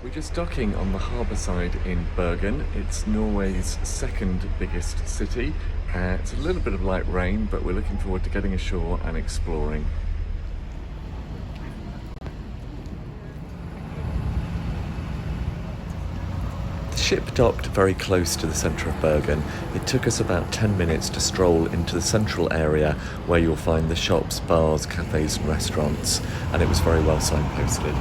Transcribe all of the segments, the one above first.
We're just docking on the harbour side in Bergen. It's Norway's second biggest city. It's a little bit of light rain, but we're looking forward to getting ashore and exploring. The ship docked very close to the centre of Bergen. It took us about 10 minutes to stroll into the central area where you'll find the shops, bars, cafes and restaurants, and it was very well signposted.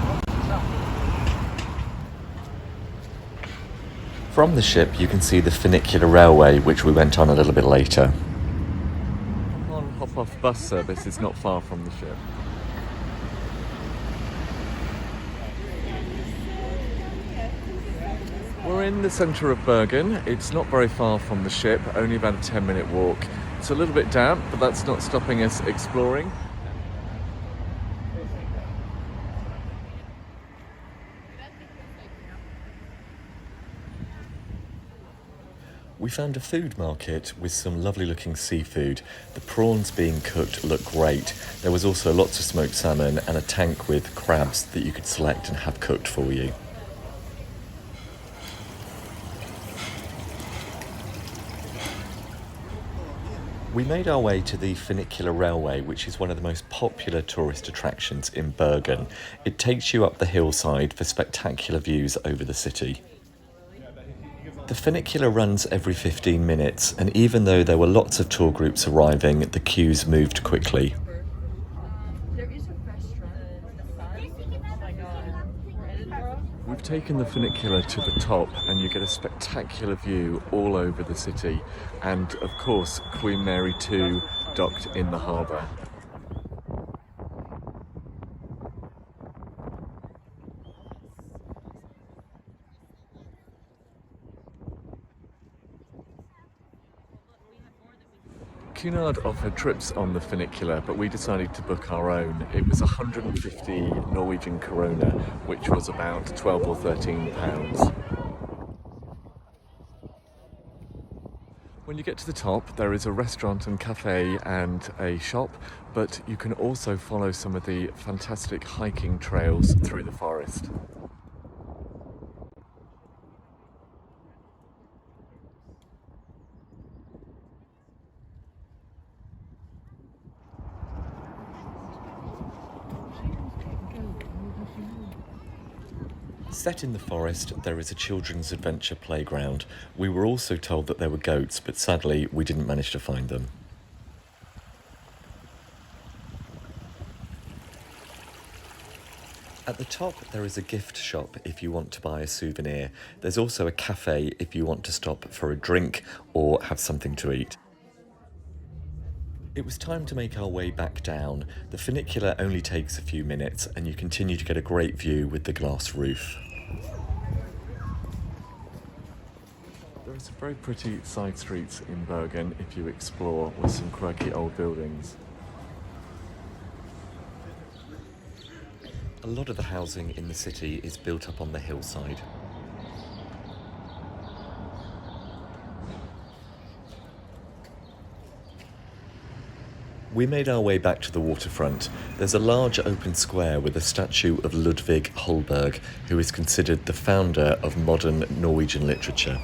From the ship you can see the funicular railway, which we went on a little bit later. On hop-off bus service is not far from the ship. We're in the centre of Bergen. It's not very far from the ship, only about a 10-minute walk. It's a little bit damp, but that's not stopping us exploring. We found a food market with some lovely looking seafood. The prawns being cooked look great. There was also lots of smoked salmon and a tank with crabs that you could select and have cooked for you. We made our way to the funicular railway, which is one of the most popular tourist attractions in Bergen. It takes you up the hillside for spectacular views over the city. The funicular runs every 15 minutes, and even though there were lots of tour groups arriving, the queues moved quickly. We've taken the funicular to the top and you get a spectacular view all over the city, and of course Queen Mary 2 docked in the harbour. Cunard offered trips on the funicular, but we decided to book our own. It was 150 Norwegian krona, which was about 12 or 13 pounds. When you get to the top, there is a restaurant and cafe and a shop, but you can also follow some of the fantastic hiking trails through the forest. Set in the forest, there is a children's adventure playground. We were also told that there were goats, but sadly we didn't manage to find them. At the top there is a gift shop if you want to buy a souvenir. There's also a cafe if you want to stop for a drink or have something to eat. It was time to make our way back down. The funicular only takes a few minutes and you continue to get a great view with the glass roof. There are some very pretty side streets in Bergen if you explore, with some quirky old buildings. A lot of the housing in the city is built up on the hillside. We made our way back to the waterfront. There's a large open square with a statue of Ludvig Holberg, who is considered the founder of modern Norwegian literature.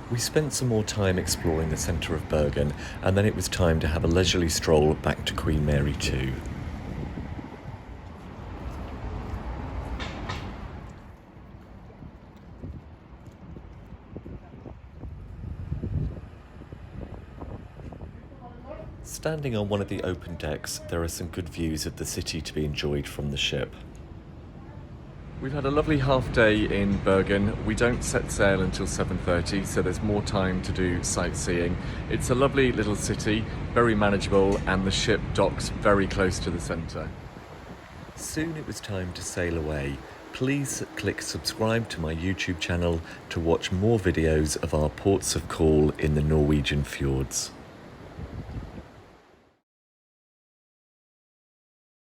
We spent some more time exploring the centre of Bergen, and then it was time to have a leisurely stroll back to Queen Mary 2. Standing on one of the open decks, there are some good views of the city to be enjoyed from the ship. We've had a lovely half day in Bergen. We don't set sail until 7:30, so there's more time to do sightseeing. It's a lovely little city, very manageable, and the ship docks very close to the centre. Soon it was time to sail away. Please click subscribe to my YouTube channel to watch more videos of our ports of call in the Norwegian fjords.